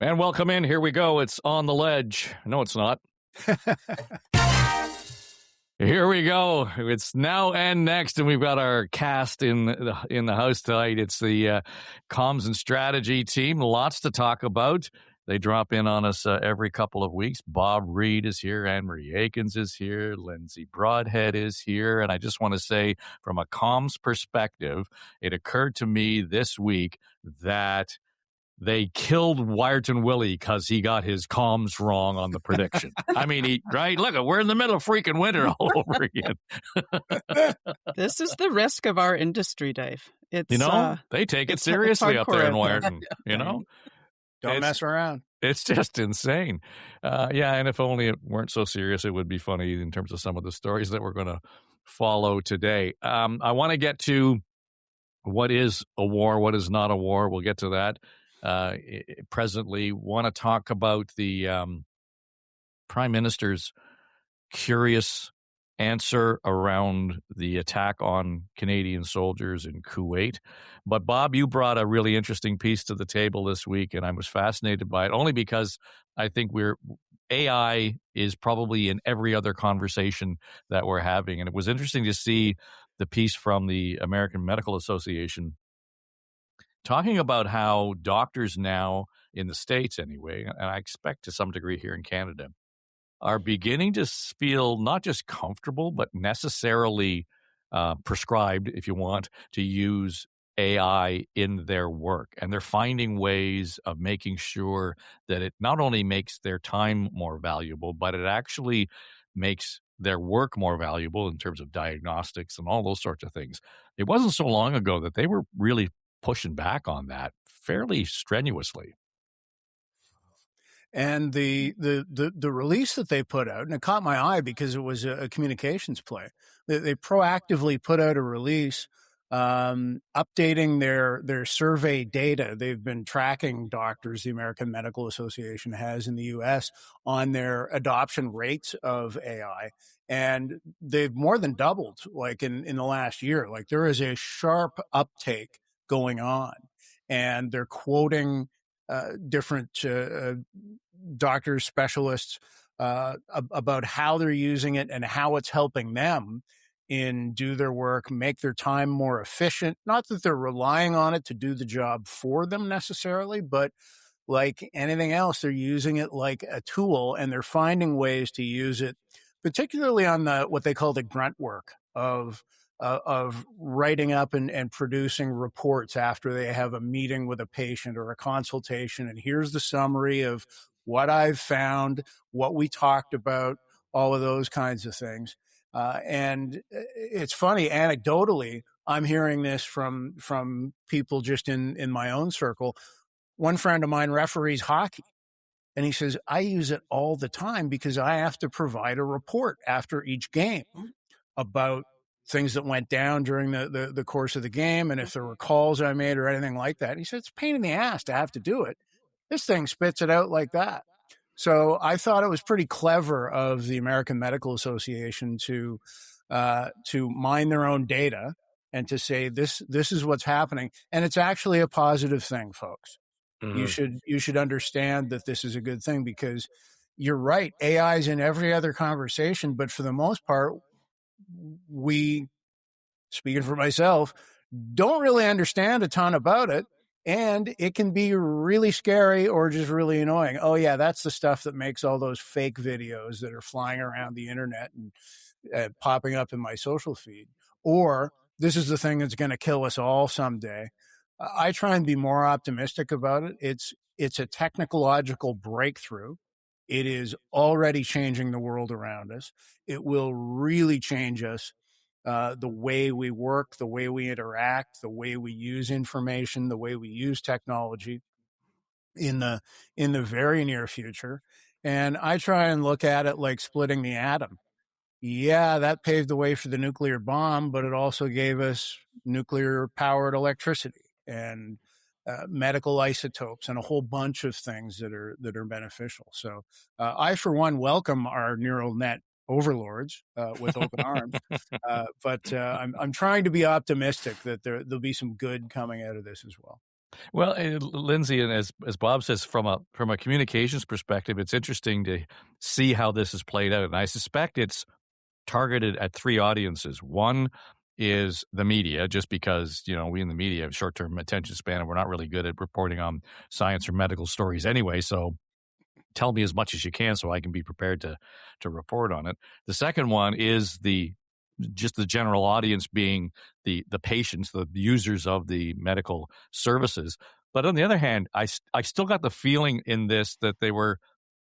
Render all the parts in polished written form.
And welcome in. Here we go. It's On the Ledge. No, it's not. Here we go. It's Now and Next, and we've got our cast in the house tonight. It's the comms and strategy team. Lots to talk about. They drop in on us every couple of weeks. Bob Reid is here, and Marie Aikens is here. Lindsay Broadhead is here. And I just want to say, from a comms perspective, it occurred to me this week that they killed Wyerton Willie because he got his comms wrong on the prediction. I mean, right? Look, we're in the middle of freaking winter all over again. This is the risk of our industry, Dave. It's, they take it seriously up there in Wyerton, Don't mess around. It's just insane. And if only it weren't so serious, it would be funny in terms of some of the stories that we're going to follow today. I want to get to what is a war, what is not a war. We'll get to that. Presently, want to talk about the Prime Minister's curious answer around the attack on Canadian soldiers in Kuwait. But Bob, you brought a really interesting piece to the table this week, and I was fascinated by it, only because I think AI is probably in every other conversation that we're having. And it was interesting to see the piece from the American Medical Association talking about how doctors now, in the States anyway, and I expect to some degree here in Canada, are beginning to feel not just comfortable, but necessarily prescribed, if you want, to use AI in their work. And they're finding ways of making sure that it not only makes their time more valuable, but it actually makes their work more valuable in terms of diagnostics and all those sorts of things. It wasn't so long ago that they were really pushing back on that fairly strenuously. And the release that they put out, and it caught my eye because it was a communications play. They proactively put out a release updating their survey data. They've been tracking doctors, the American Medical Association has in the U.S., on their adoption rates of AI. And they've more than doubled, like in the last year. Like there is a sharp uptake going on, and they're quoting different doctors, specialists about how they're using it and how it's helping them do their work, make their time more efficient. Not that they're relying on it to do the job for them necessarily, but like anything else, they're using it like a tool, and they're finding ways to use it, particularly on what they call the grunt work of writing up and producing reports after they have a meeting with a patient or a consultation. And here's the summary of what I've found, what we talked about, all of those kinds of things. And it's funny, anecdotally, I'm hearing this from people just in my own circle. One friend of mine referees hockey, and he says, I use it all the time because I have to provide a report after each game about things that went down during the course of the game, and if there were calls I made or anything like that. He said, it's a pain in the ass to have to do it. This thing spits it out like that. So I thought it was pretty clever of the American Medical Association to mine their own data and to say this is what's happening. And it's actually a positive thing, folks. Mm-hmm. You should understand that this is a good thing, because you're right. AI is in every other conversation, but for the most part, we, speaking for myself, don't really understand a ton about it. And it can be really scary or just really annoying. Oh, yeah, that's the stuff that makes all those fake videos that are flying around the internet and popping up in my social feed. Or this is the thing that's going to kill us all someday. I try and be more optimistic about it. It's a technological breakthrough. It is already changing the world around us. It will really change us. The way we work, the way we interact, the way we use information, the way we use technology in the very near future. And I try and look at it like splitting the atom. Yeah, that paved the way for the nuclear bomb, but it also gave us nuclear powered electricity and medical isotopes and a whole bunch of things that are beneficial. So I, for one, welcome our neural net overlords with open arms. But I'm trying to be optimistic that there'll be some good coming out of this as well. Well, Lindsay, and as Bob says, from a communications perspective, it's interesting to see how this is played out, and I suspect it's targeted at three audiences. One is the media, just because we in the media have short-term attention span, and we're not really good at reporting on science or medical stories anyway. So tell me as much as you can so I can be prepared to report on it. The second one is just the general audience, being the patients, the users of the medical services. But on the other hand, I still got the feeling in this that they were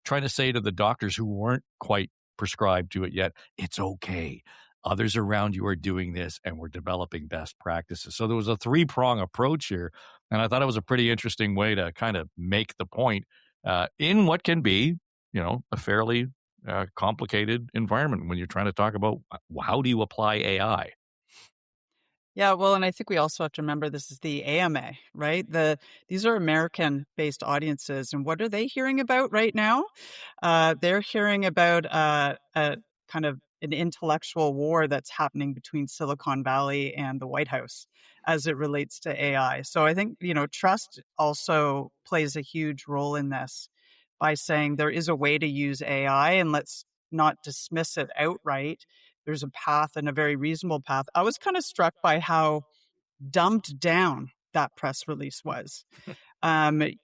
trying to say to the doctors who weren't quite prescribed to it yet, it's okay. Others around you are doing this, and we're developing best practices. So there was a three-prong approach here, and I thought it was a pretty interesting way to kind of make the point in what can be, a fairly complicated environment when you're trying to talk about how do you apply AI. Yeah, well, and I think we also have to remember this is the AMA, right? These are American-based audiences, and what are they hearing about right now? They're hearing about a kind of an intellectual war that's happening between Silicon Valley and the White House as it relates to AI. So I think, trust also plays a huge role in this by saying there is a way to use AI, and let's not dismiss it outright. There's a path, and a very reasonable path. I was kind of struck by how dumbed down that press release was.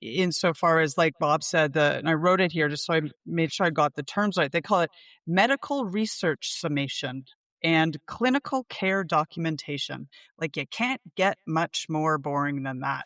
Insofar as, like Bob said, and I wrote it here just so I made sure I got the terms right. They call it medical research summation and clinical care documentation. Like, you can't get much more boring than that.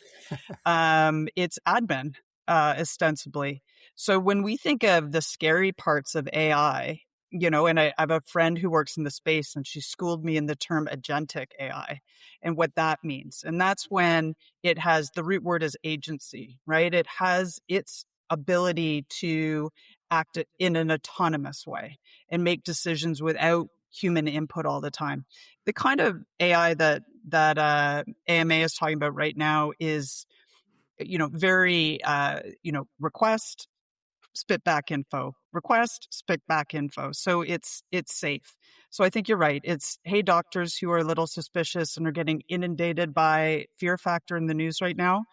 It's admin, ostensibly. So when we think of the scary parts of AI, and I have a friend who works in the space, and she schooled me in the term agentic AI and what that means. And that's when it has, the root word is agency, right? It has its ability to act in an autonomous way and make decisions without human input all the time. The kind of AI that AMA is talking about right now is, very, request, spit back info, request, spit back info. So it's safe. So I think you're right. It's, hey, doctors who are a little suspicious and are getting inundated by fear factor in the news right now,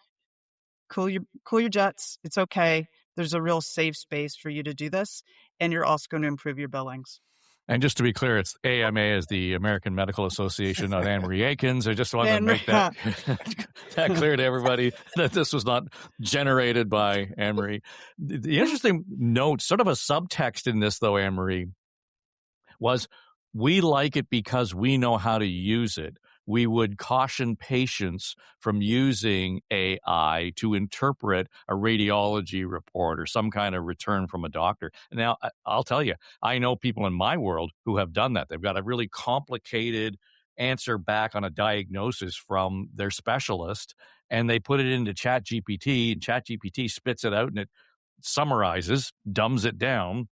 cool your jets. It's okay. There's a real safe space for you to do this, and you're also going to improve your billings. And just to be clear, it's AMA is the American Medical Association, not Marie Aikens. I just wanted to make that that clear to everybody that this was not generated by Anne-Marie. The interesting note, sort of a subtext in this, though, Anne-Marie, was we like it because we know how to use it. We would caution patients from using AI to interpret a radiology report or some kind of return from a doctor. Now, I'll tell you, I know people in my world who have done that. They've got a really complicated answer back on a diagnosis from their specialist, and they put it into ChatGPT, and ChatGPT spits it out, and it summarizes, dumbs it down.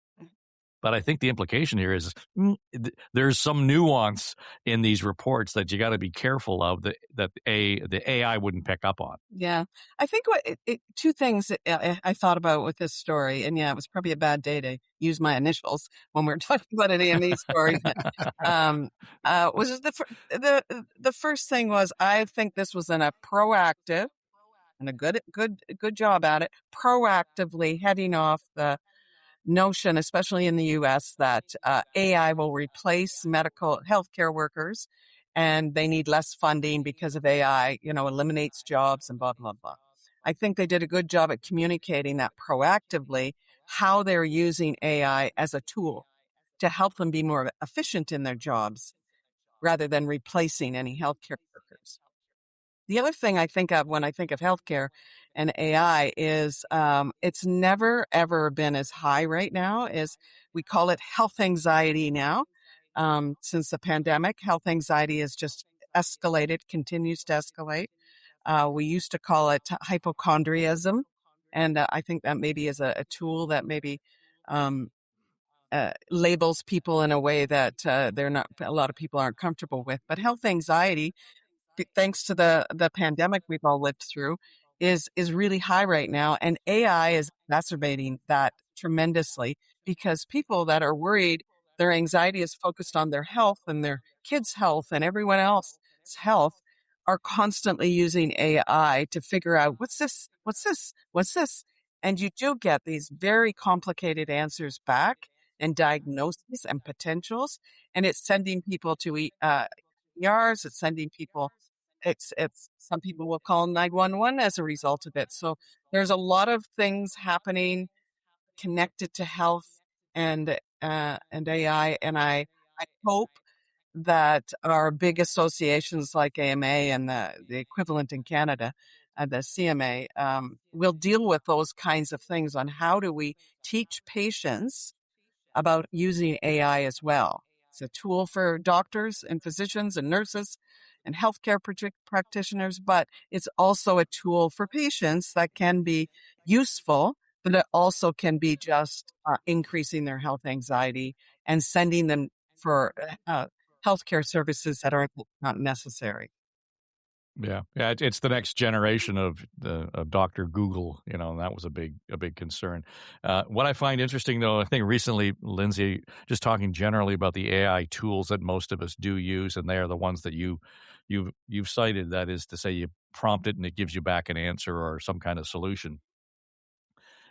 But I think the implication here is there's some nuance in these reports that you got to be careful of that the AI wouldn't pick up on. Yeah. I think two things I thought about with this story, and it was probably a bad day to use my initials when we're talking about an AME story. Was the first thing was, I think this was in a proactive and a good job at it, proactively heading off the notion, especially in the U.S., that AI will replace medical healthcare workers, and they need less funding because of AI, eliminates jobs and blah, blah, blah. I think they did a good job at communicating that proactively, how they're using AI as a tool to help them be more efficient in their jobs rather than replacing any healthcare workers. The other thing I think of when I think of healthcare and AI is it's never, ever been as high right now. As we call it health anxiety now. Since the pandemic, health anxiety has just escalated, continues to escalate. We used to call it hypochondriasm. And I think that maybe is a tool that maybe labels people in a way that a lot of people aren't comfortable with. But health anxiety, thanks to the pandemic we've all lived through, is really high right now. And AI is exacerbating that tremendously, because people that are worried, their anxiety is focused on their health and their kids' health and everyone else's health. are constantly using AI to figure out what's this, and you do get these very complicated answers back and diagnoses and potentials, and it's sending people to ERs. It's sending people. It's some people will call 911 as a result of it. So there's a lot of things happening connected to health and AI, and I hope that our big associations like AMA and the equivalent in Canada, the CMA, will deal with those kinds of things on how do we teach patients about using AI as well. It's a tool for doctors and physicians and nurses and healthcare practitioners, but it's also a tool for patients that can be useful, but it also can be just increasing their health anxiety and sending them for healthcare services that are not necessary. Yeah, it's the next generation of Dr. Google, and that was a big concern. What I find interesting, though, I think recently, Lindsay, just talking generally about the AI tools that most of us do use, and they are the ones that you've cited. That is to say, you prompt it and it gives you back an answer or some kind of solution.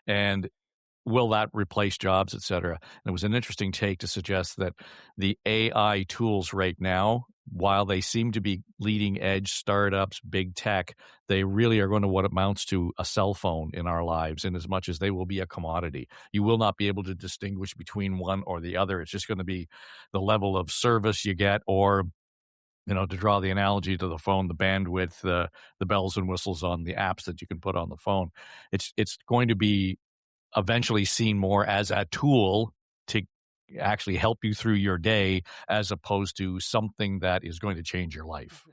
And will that replace jobs, et cetera? And it was an interesting take to suggest that the AI tools right now, while they seem to be leading edge startups, big tech, they really are going to what amounts to a cell phone in our lives, in as much as they will be a commodity. You will not be able to distinguish between one or the other. It's just going to be the level of service you get, or to draw the analogy to the phone, the bandwidth, the bells and whistles on the apps that you can put on the phone. It's going to be eventually seen more as a tool to actually help you through your day, as opposed to something that is going to change your life.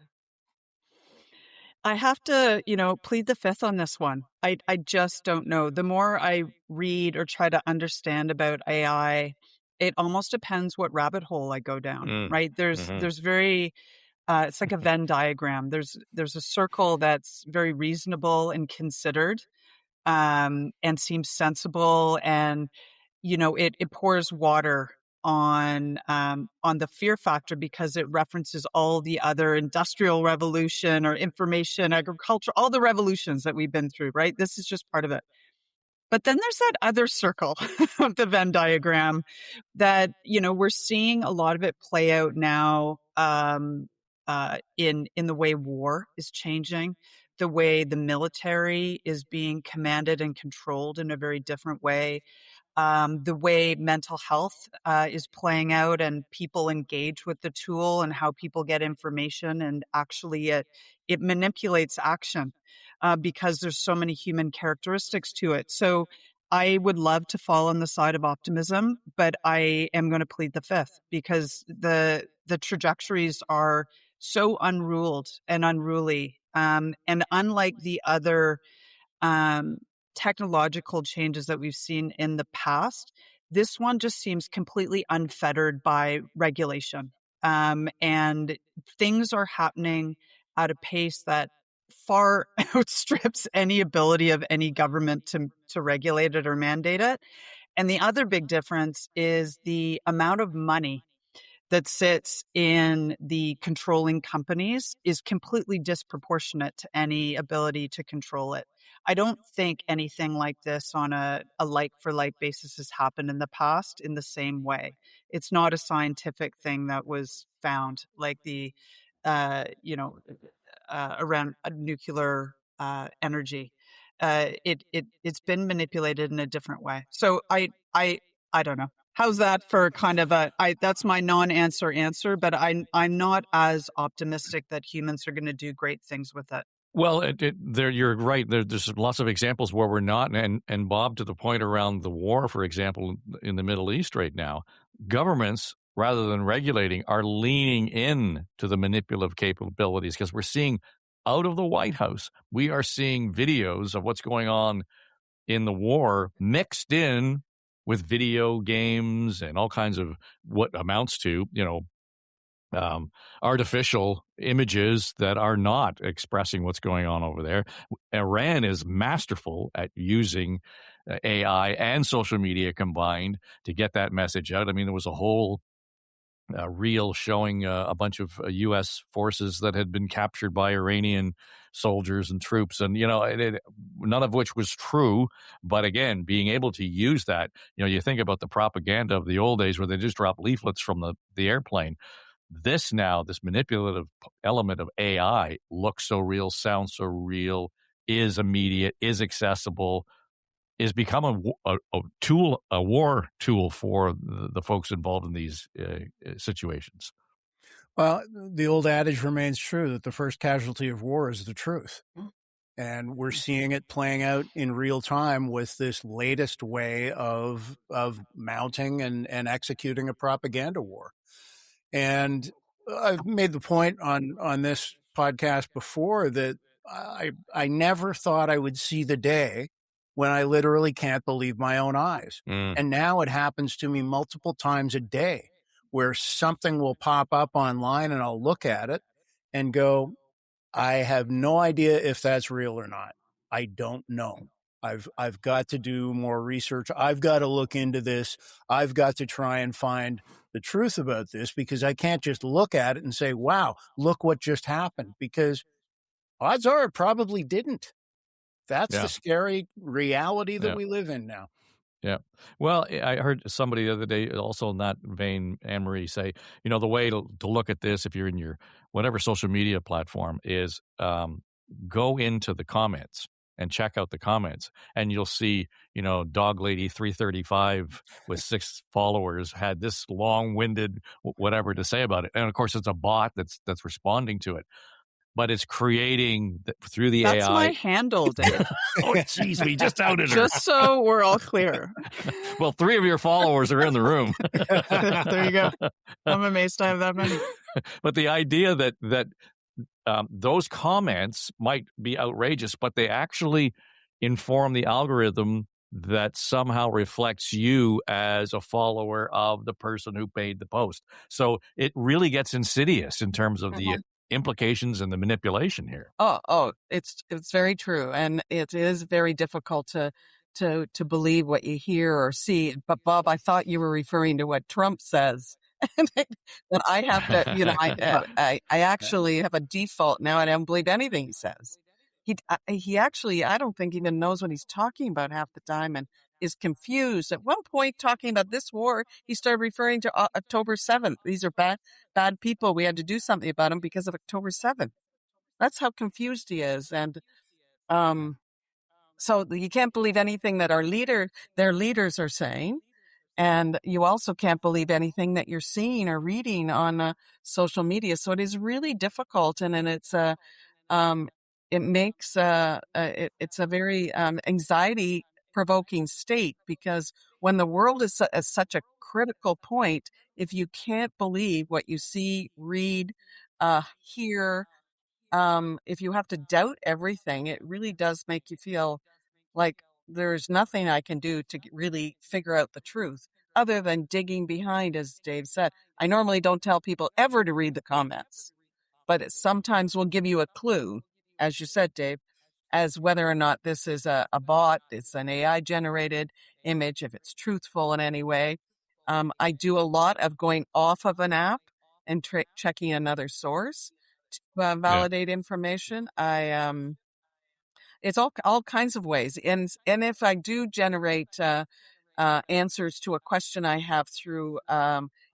I have to, plead the fifth on this one. I just don't know. The more I read or try to understand about AI, it almost depends what rabbit hole I go down, right? There's very, it's like a Venn diagram. There's a circle that's very reasonable and considered, and seems sensible, and it pours water on the fear factor, because it references all the other industrial revolution or information agriculture, all the revolutions that we've been through, right? This is just part of it. But then there's that other circle of the Venn diagram that we're seeing a lot of it play out now, in the way war is changing, the way the military is being commanded and controlled in a very different way, the way mental health is playing out, and people engage with the tool, and how people get information, and actually it manipulates action, because there's so many human characteristics to it. So I would love to fall on the side of optimism, but I am going to plead the fifth, because the trajectories are so unruled and unruly, and unlike the other um, technological changes that we've seen in the past, this one just seems completely unfettered by regulation. And things are happening at a pace that far outstrips any ability of any government to regulate it or mandate it. And the other big difference is the amount of money that sits in the controlling companies is completely disproportionate to any ability to control it. I don't think anything like this on a like-for-like basis has happened in the past in the same way. It's not a scientific thing that was found, like the, around nuclear energy. It's been manipulated in a different way. So I don't know. How's that for kind of that's my non-answer answer, but I'm not as optimistic that humans are going to do great things with it. Well, you're right. There's lots of examples where we're not. And Bob, to the point around the war, for example, in the Middle East right now, governments, rather than regulating, are leaning in to the manipulative capabilities, because we're seeing out of the White House, we are seeing videos of what's going on in the war mixed in with video games and all kinds of what amounts to, artificial images that are not expressing what's going on over there. Iran is masterful at using AI and social media combined to get that message out. I mean, there was a whole reel showing a bunch of U.S. forces that had been captured by Iranian soldiers and troops, and none of which was true. But again, being able to use that, you think about the propaganda of the old days where they just drop leaflets from the airplane. This manipulative element of AI looks so real, sounds so real, is immediate, is accessible, is become a war tool for the folks involved in these situations. Well, the old adage remains true that the first casualty of war is the truth. And we're seeing it playing out in real time with this latest way of mounting and executing a propaganda war. And I've made the point on this podcast before that I never thought I would see the day when I literally can't believe my own eyes. And now it happens to me multiple times a day where something will pop up online and I'll look at it and go, I have no idea if that's real or not. I don't know. I've got to do more research. I've got to look into this. I've got to try and find the truth about this, because I can't just look at it and say, wow, look what just happened, because odds are it probably didn't. That's the scary reality that we live in now. Yeah. Well, I heard somebody the other day also in that vein, Anne-Marie, say, the way to look at this, if you're in your whatever social media platform, is go into the comments and check out the comments, and you'll see, Dog Lady 335 with 6 followers had this long-winded whatever to say about it. And of course, it's a bot that's responding to it. But it's creating through the AI. That's my handle, Dave. Oh, jeez, we just outed her. Just so we're all clear. Well, 3 of your followers are in the room. There you go. I'm amazed I have that many. But the idea that those comments might be outrageous, but they actually inform the algorithm that somehow reflects you as a follower of the person who made the post. So it really gets insidious in terms of the implications and the manipulation here. Oh, it's very true, and it is very difficult to believe what you hear or see. But Bob, I thought you were referring to what Trump says. That I have to, I actually have a default now. I don't believe anything he says. He actually, I don't think even knows what he's talking about half the time, and is confused. At one point, talking about this war, he started referring to October 7th. These are bad people. We had to do something about them because of October 7th. That's how confused he is. And so you can't believe anything that their leaders are saying. And you also can't believe anything that you're seeing or reading on social media. So it is really difficult. And it's it makes it's a very anxiety provoking state, because when the world is at such a critical point, if you can't believe what you see, read, hear, if you have to doubt everything, it really does make you feel like there's nothing I can do to really figure out the truth other than digging behind, as Dave said. I normally don't tell people ever to read the comments, but it sometimes will give you a clue, as you said, Dave, as whether or not this is a bot, it's an AI-generated image, if it's truthful in any way. I do a lot of going off of an app and checking another source to validate information. It's all kinds of ways. And if I do generate answers to a question I have through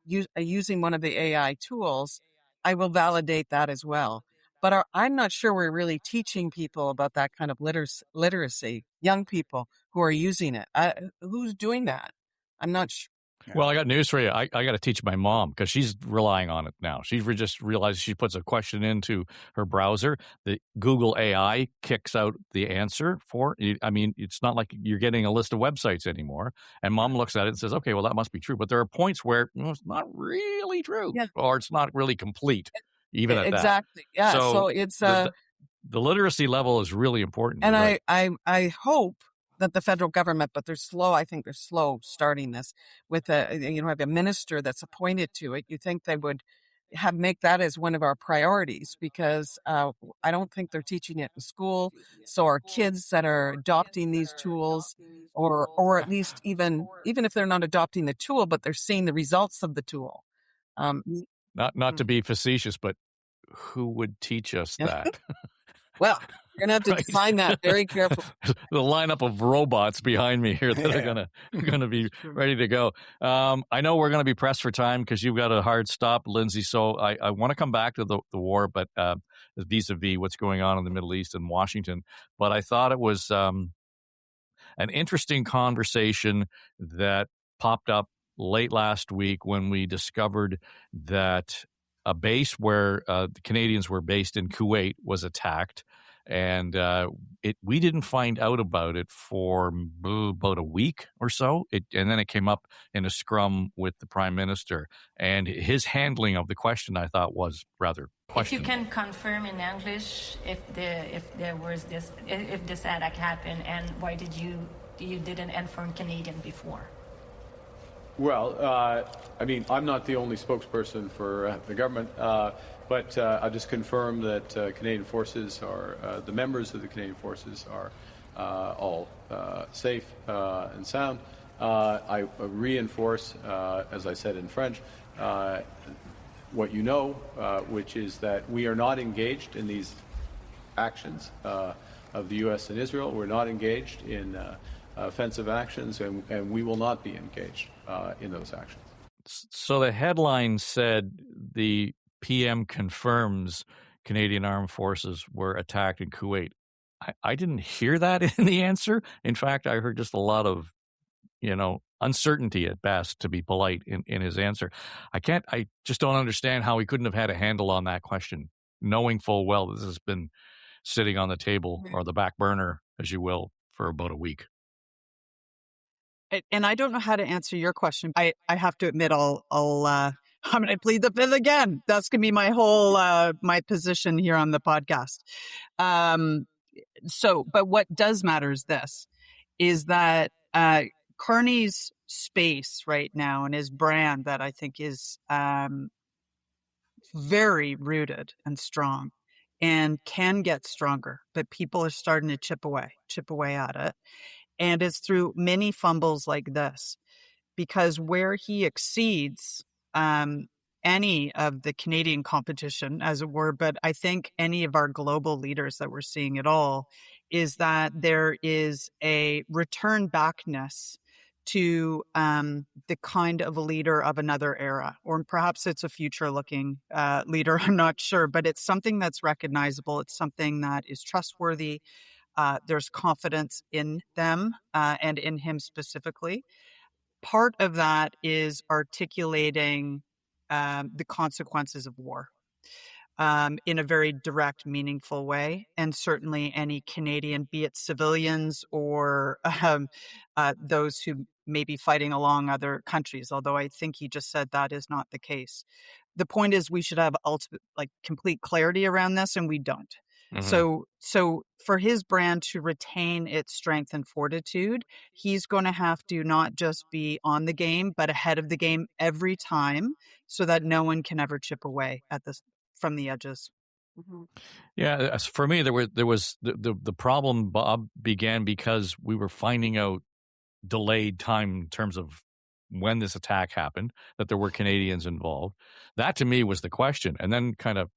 using one of the AI tools, I will validate that as well. But I'm not sure we're really teaching people about that kind of literacy, young people who are using it. Who's doing that? I'm not sure. Well, I got news for you. I got to teach my mom, because she's relying on it now. She just realized she puts a question into her browser. The Google AI kicks out the answer for it. I mean, it's not like you're getting a list of websites anymore. And mom looks at it and says, okay, well, that must be true. But there are points where it's not really true, or it's not really complete, even at exactly. that. Yeah. So it's the literacy level is really important. And I hope that the federal government, but I think they're slow starting this with have a minister that's appointed to it. You think they would make that as one of our priorities, because I don't think they're teaching it in school. So our kids that are adopting these tools, or at least even if they're not adopting the tool, but they're seeing the results of the tool, Not to be facetious, but who would teach us that? Well, you're going to have to define that very carefully. The lineup of robots behind me here that are gonna be ready to go. I know we're gonna be pressed for time because you've got a hard stop, Lindsay. So I want to come back to the war, but vis-a-vis what's going on in the Middle East and Washington. But I thought it was an interesting conversation that popped up late last week when we discovered that a base where the Canadians were based in Kuwait was attacked. And we didn't find out about it for about a week or so. And then it came up in a scrum with the Prime Minister. And his handling of the question, I thought, was rather questionable. If you can confirm in English if this attack happened, and why you didn't inform Canadian before? Well, I mean, I'm not the only spokesperson for the government, but I'll just confirm that Canadian forces are, the members of the Canadian forces are all safe and sound. I reinforce, as I said in French, what you know, which is that we are not engaged in these actions of the U.S. and Israel. We're not engaged in offensive actions, and we will not be engaged in those actions. So the headline said the PM confirms Canadian Armed Forces were attacked in Kuwait. I didn't hear that in the answer. In fact, I heard just a lot of, uncertainty at best, to be polite, in his answer. I just don't understand how he couldn't have had a handle on that question, knowing full well this has been sitting on the table or the back burner, as you will, for about a week. And I don't know how to answer your question. I have to admit, I'm going to plead the fifth again. That's going to be my whole, my position here on the podcast. But what does matter is that Carney's space right now and his brand that I think is very rooted and strong and can get stronger, but people are starting to chip away at it. And it's through many fumbles like this, because where he exceeds any of the Canadian competition, as it were, but I think any of our global leaders that we're seeing at all, is that there is a return backness to the kind of a leader of another era, or perhaps it's a future-looking leader, I'm not sure, but it's something that's recognizable. It's something that is trustworthy. There's confidence in them and in him specifically. Part of that is articulating the consequences of war in a very direct, meaningful way. And certainly any Canadian, be it civilians or those who may be fighting along other countries, although I think he just said that is not the case. The point is we should have complete clarity around this, and we don't. Mm-hmm. So for his brand to retain its strength and fortitude, he's going to have to not just be on the game, but ahead of the game every time, so that no one can ever chip away at this from the edges. Mm-hmm. Yeah, for me, there was the problem, Bob, began because we were finding out delayed time in terms of when this attack happened, that there were Canadians involved. That to me was the question, and then kind of,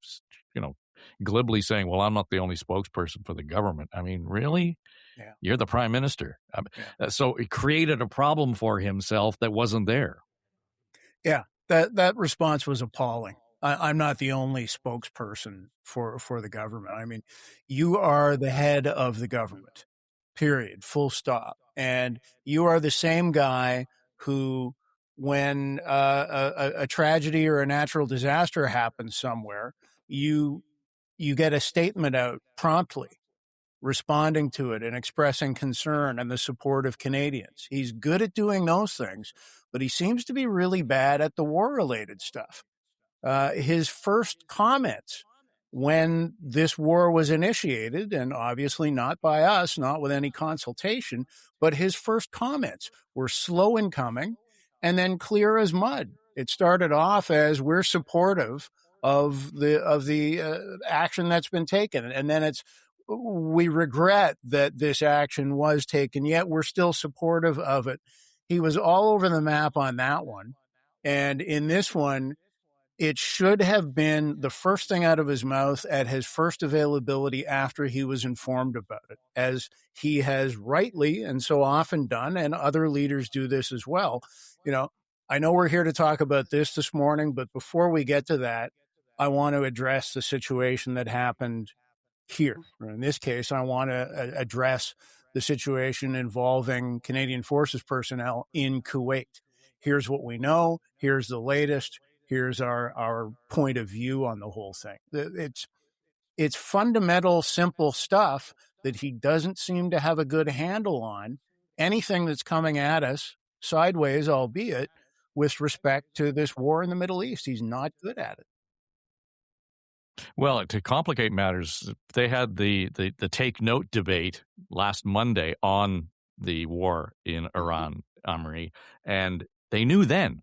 glibly saying, well, I'm not the only spokesperson for the government. I mean, really? Yeah. You're the Prime Minister. So it created a problem for himself that wasn't there. Yeah, that response was appalling. I'm not the only spokesperson for the government. I mean, you are the head of the government, period, full stop. And you are the same guy who, when a tragedy or a natural disaster happens somewhere, you get a statement out promptly, responding to it and expressing concern and the support of Canadians. He's good at doing those things, but he seems to be really bad at the war-related stuff. His first comments when this war was initiated, and obviously not by us, not with any consultation, but his first comments were slow in coming and then clear as mud. It started off as, we're supportive of the action that's been taken. And then we regret that this action was taken, yet we're still supportive of it. He was all over the map on that one. And in this one, it should have been the first thing out of his mouth at his first availability after he was informed about it, as he has rightly and so often done, and other leaders do this as well. I know we're here to talk about this morning, but before we get to that, I want to address the situation that happened here. In this case, I want to address the situation involving Canadian Forces personnel in Kuwait. Here's what we know. Here's the latest. Here's our point of view on the whole thing. It's fundamental, simple stuff that he doesn't seem to have a good handle on. Anything that's coming at us sideways, albeit with respect to this war in the Middle East, he's not good at it. Well, to complicate matters, they had the take note debate last Monday on the war in Iran, Marie, and they knew then.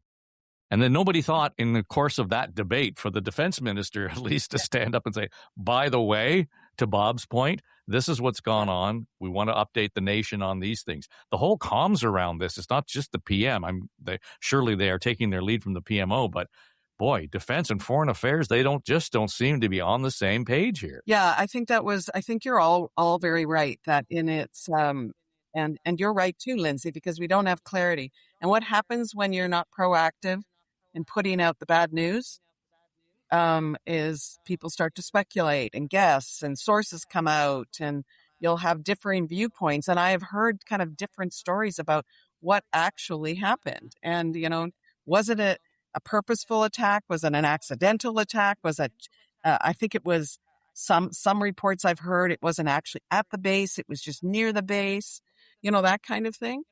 And then nobody thought in the course of that debate for the defense minister at least to stand up and say, by the way, to Bob's point, this is what's gone on. We want to update the nation on these things. The whole comms around this, it's not just the PM. Surely they are taking their lead from the PMO, but boy, defense and foreign affairs, they don't seem to be on the same page here. Yeah, I think you're all very right that in its, and you're right too, Lindsay, because we don't have clarity. And what happens when you're not proactive in putting out the bad news is people start to speculate and guess, and sources come out, and you'll have differing viewpoints. And I have heard kind of different stories about what actually happened. And, was it a purposeful attack? Was it an accidental attack? Was it, I think it was some reports I've heard, it wasn't actually at the base. It was just near the base, that kind of thing.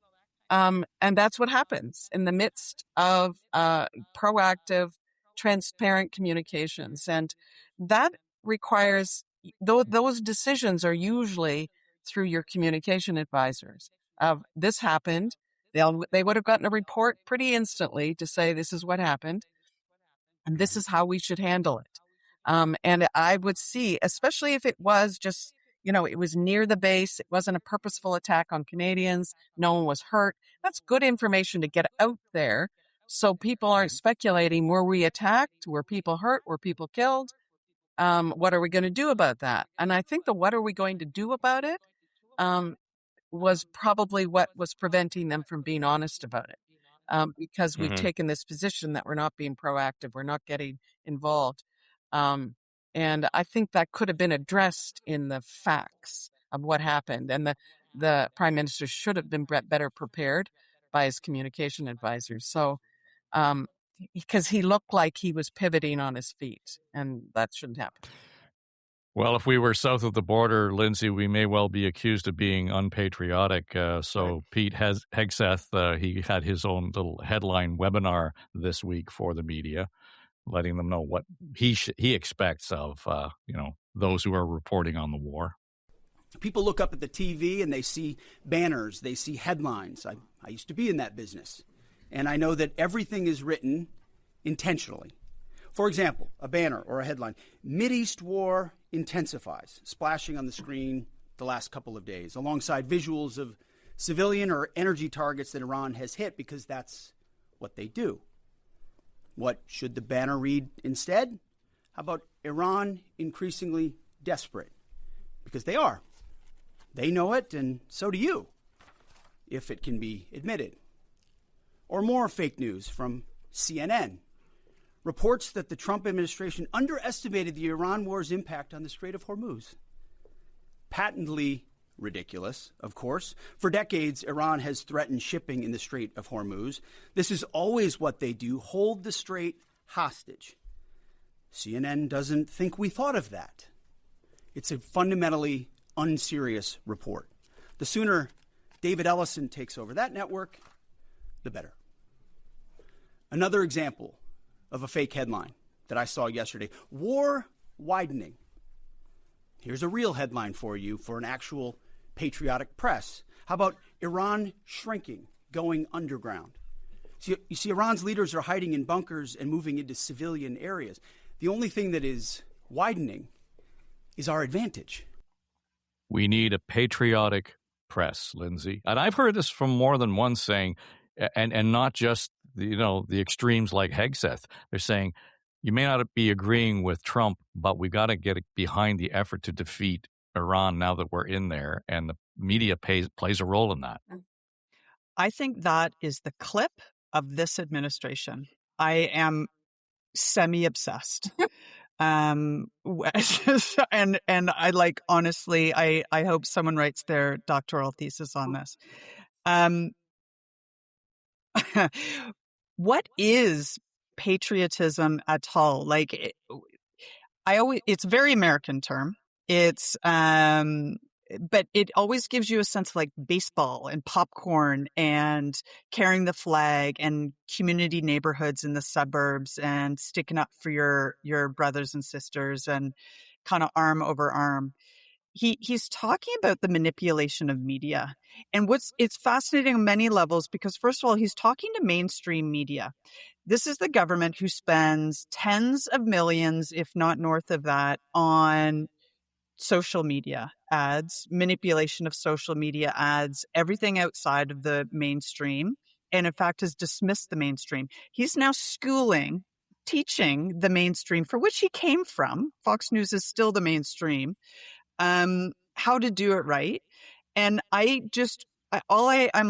And that's what happens in the midst of proactive, transparent communications. And that requires, those decisions are usually through your communication advisors. This happened. They would have gotten a report pretty instantly to say, this is what happened, and this is how we should handle it. And I would see, especially if it was just, it was near the base, it wasn't a purposeful attack on Canadians, no one was hurt. That's good information to get out there so people aren't speculating, were we attacked? Were people hurt? Were people killed? What are we going to do about that? And I think what are we going to do about it was probably what was preventing them from being honest about it, because we've taken this position that we're not being proactive, we're not getting involved. And I think that could have been addressed in the facts of what happened. And the Prime Minister should have been better prepared by his communication advisors. So, because he looked like he was pivoting on his feet, and that shouldn't happen. Well, if we were south of the border, Lindsay, we may well be accused of being unpatriotic. So Pete Hegseth, he had his own little headline webinar this week for the media, letting them know what he expects of those who are reporting on the war. People look up at the TV and they see banners, they see headlines. I used to be in that business, and I know that everything is written intentionally. For example, a banner or a headline, Mideast war intensifies, splashing on the screen the last couple of days, alongside visuals of civilian or energy targets that Iran has hit, because that's what they do. What should the banner read instead? How about Iran increasingly desperate? Because they are. They know it, and so do you, if it can be admitted. Or more fake news from CNN. Reports that the Trump administration underestimated the Iran war's impact on the Strait of Hormuz. Patently ridiculous, of course. For decades, Iran has threatened shipping in the Strait of Hormuz. This is always what they do, hold the strait hostage. CNN doesn't think we thought of that. It's a fundamentally unserious report. The sooner David Ellison takes over that network, the better. Another example of a fake headline that I saw yesterday. War widening. Here's a real headline for you for an actual patriotic press. How about Iran shrinking, going underground? You see, Iran's leaders are hiding in bunkers and moving into civilian areas. The only thing that is widening is our advantage. We need a patriotic press, Lindsay. And I've heard this from more than one saying, and not just the extremes like Hegseth. They're saying you may not be agreeing with Trump, but we got to get behind the effort to defeat Iran now that we're in there, and the media plays a role in that. I think that is the clip of this administration. I am semi-obsessed. And I like, honestly, I hope someone writes their doctoral thesis on this. What is patriotism at all? Like, it's a very American term. It's, but it always gives you a sense of like baseball and popcorn and carrying the flag and community neighborhoods in the suburbs and sticking up for your brothers and sisters and kind of arm over arm. He's talking about the manipulation of media. And it's fascinating on many levels because, first of all, he's talking to mainstream media. This is the government who spends tens of millions, if not north of that, on social media ads, manipulation of social media ads, everything outside of the mainstream, and in fact has dismissed the mainstream. He's now teaching the mainstream for which he came from. Fox News is still the mainstream, how to do it right. And I'm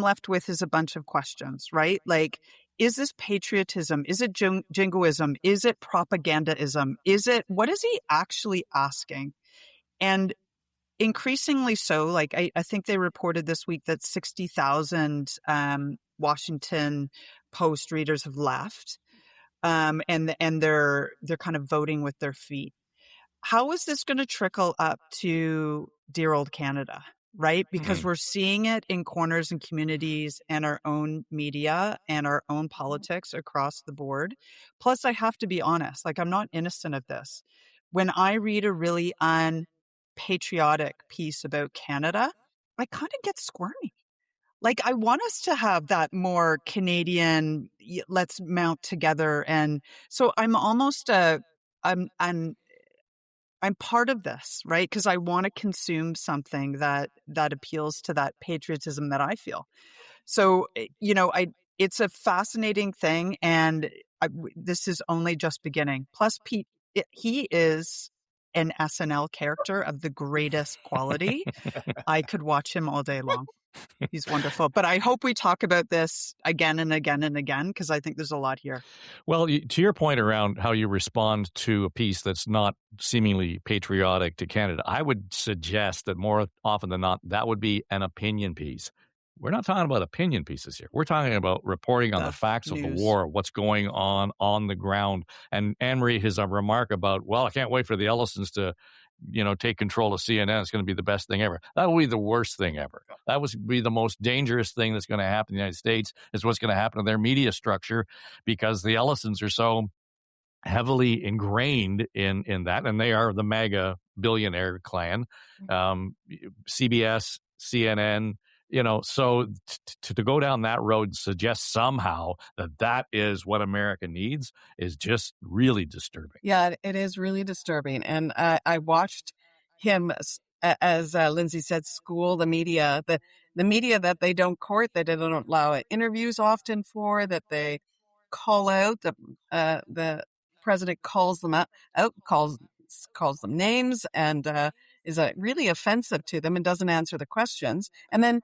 left with is a bunch of questions, right? Like, is this patriotism? Is it jingoism? Is it propagandaism? What is he actually asking? And increasingly so, like I think they reported this week that 60,000 Washington Post readers have left, and they're kind of voting with their feet. How is this going to trickle up to dear old Canada, right? Because we're seeing it in corners and communities and our own media and our own politics across the board. Plus, I have to be honest, like I'm not innocent of this. When I read a really unpatriotic piece about Canada, I kind of get squirmy. Like I want us to have that more Canadian, let's mount together. And so I'm almost I'm part of this, right? Because I want to consume something that appeals to that patriotism that I feel. So, it's a fascinating thing, and this is only just beginning. Plus, Pete, he is an SNL character of the greatest quality. I could watch him all day long. He's wonderful. But I hope we talk about this again and again and again, because I think there's a lot here. Well, to your point around how you respond to a piece that's not seemingly patriotic to Canada, I would suggest that more often than not, that would be an opinion piece. We're not talking about opinion pieces here. We're talking about reporting on the facts of the war, what's going on the ground. And Anne-Marie has a remark about, well, I can't wait for the Ellisons to take control of CNN. It's going to be the best thing ever. That will be the worst thing ever. That would be the most dangerous thing that's going to happen in the United States is what's going to happen to their media structure because the Ellisons are so heavily ingrained in that, and they are the mega billionaire clan. CBS, CNN, so to go down that road and suggest somehow that is what America needs is just really disturbing. Yeah, it is really disturbing. And I watched him, as Lindsay said, school the media, the media that they don't court, that they don't allow interviews often for, that they call out. The president calls them out, calls them names, and is really offensive to them and doesn't answer the questions. And then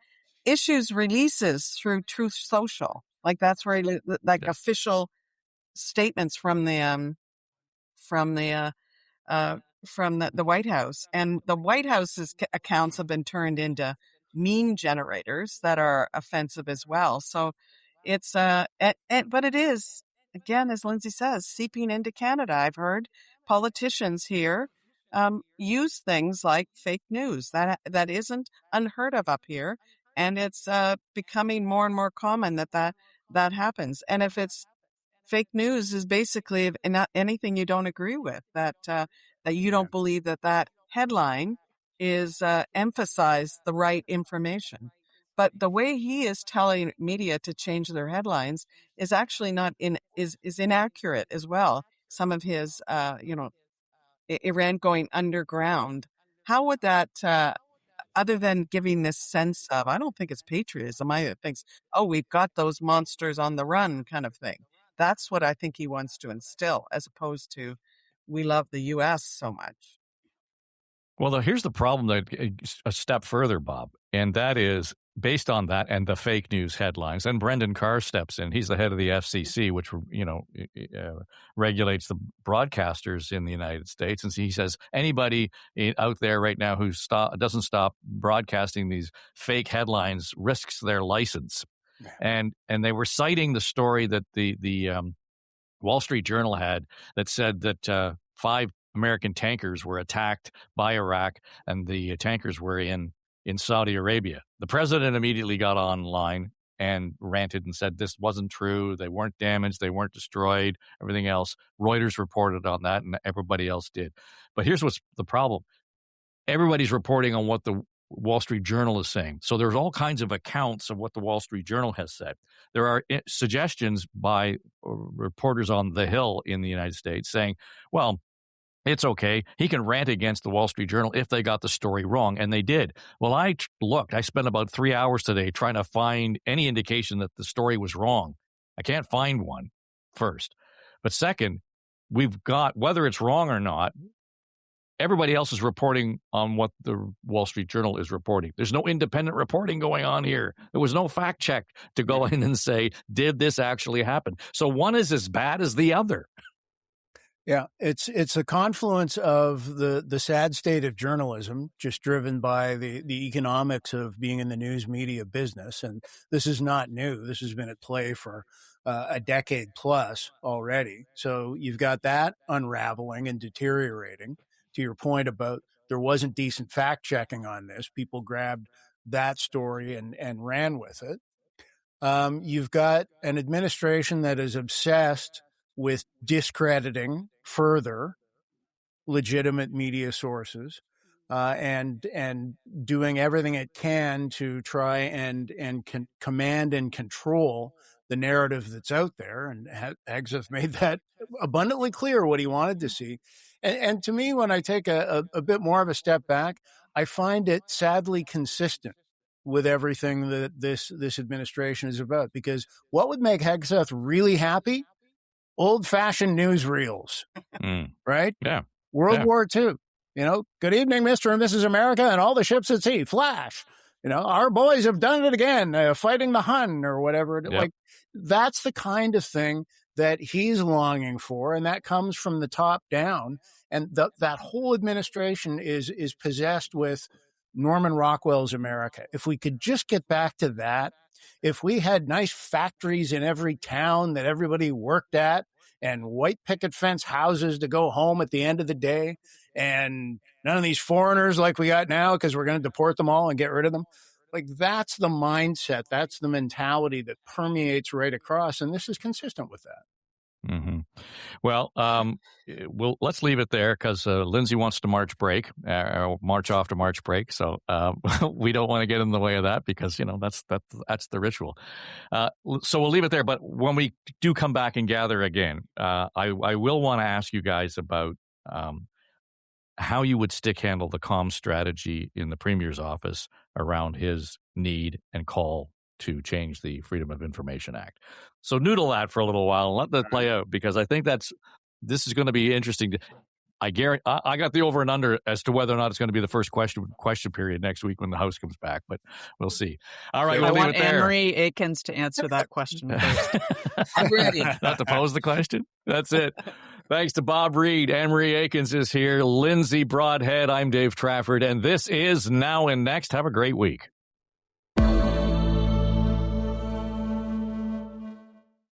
issues releases through Truth Social, like that's where official statements from the White House, and the White House's accounts have been turned into meme generators that are offensive as well. So it's but it is, again, as Lindsay says, seeping into Canada. I've heard politicians here use things like fake news that isn't unheard of up here. And it's becoming more and more common that happens. And if it's fake news is basically not anything you don't agree with, that you don't believe that headline is emphasize the right information. But the way he is telling media to change their headlines is actually is inaccurate as well. Some of his, Iran going underground. How would that? Other than giving this sense of, I don't think it's patriotism. I think, we've got those monsters on the run kind of thing. That's what I think he wants to instill, as opposed to we love the U.S. so much. Well, here's the problem that a step further, Bob, and that is based on that and the fake news headlines. And Brendan Carr steps in. He's the head of the FCC, which regulates the broadcasters in the United States. And so he says anybody out there right now who doesn't stop broadcasting these fake headlines risks their license. Yeah. And they were citing the story that the Wall Street Journal had that said that 5 American tankers were attacked by Iraq, and the tankers were in Saudi Arabia. The president immediately got online and ranted and said this wasn't true. They weren't damaged. They weren't destroyed, everything else. Reuters reported on that, and everybody else did. But here's what's the problem. Everybody's reporting on what the Wall Street Journal is saying. So there's all kinds of accounts of what the Wall Street Journal has said. There are suggestions by reporters on the Hill in the United States saying, well, it's okay. He can rant against the Wall Street Journal if they got the story wrong, and they did. Well, I spent about 3 hours today trying to find any indication that the story was wrong. I can't find one, first. But second, we've got, whether it's wrong or not, everybody else is reporting on what the Wall Street Journal is reporting. There's no independent reporting going on here. There was no fact check to go in and say, did this actually happen? So one is as bad as the other. Yeah, it's a confluence of the sad state of journalism, just driven by the economics of being in the news media business. And this is not new. This has been at play for a decade plus already. So you've got that unraveling and deteriorating. To your point about there wasn't decent fact checking on this, people grabbed that story and ran with it. You've got an administration that is obsessed with discrediting further legitimate media sources, and doing everything it can to try and command and control the narrative that's out there. And Hegseth made that abundantly clear what he wanted to see. And to me, when I take a bit more of a step back, I find it sadly consistent with everything that this administration is about. Because what would make Hegseth really happy? Old-fashioned newsreels, right? Yeah. World War II. Good evening, Mr. and Mrs. America and all the ships at sea. Flash. Our boys have done it again, fighting the Hun or whatever. Yep. Like, that's the kind of thing that he's longing for, and that comes from the top down. And that whole administration is possessed with Norman Rockwell's America. If we could just get back to that, if we had nice factories in every town that everybody worked at and white picket fence houses to go home at the end of the day, and none of these foreigners like we got now because we're going to deport them all and get rid of them. Like, that's the mindset. That's the mentality that permeates right across. And this is consistent with that. Mm-hmm. Well, let's leave it there because Lindsay wants to march off to March break. So we don't want to get in the way of that because that's the ritual. So we'll leave it there. But when we do come back and gather again, I will want to ask you guys about how you would stick handle the comm strategy in the Premier's office around his need and call to change the Freedom of Information Act. So noodle that for a little while and let that play out, because I think this is going to be interesting. I got the over and under as to whether or not it's going to be the first question period next week when the House comes back, but we'll see. All right, we'll leave it there. Marie Aikens to answer that question first. I'm ready. Not to pose the question? That's it. Thanks to Bob Reid. Marie Aikens is here. Lindsay Broadhead. I'm Dave Trafford, and this is Now and Next. Have a great week.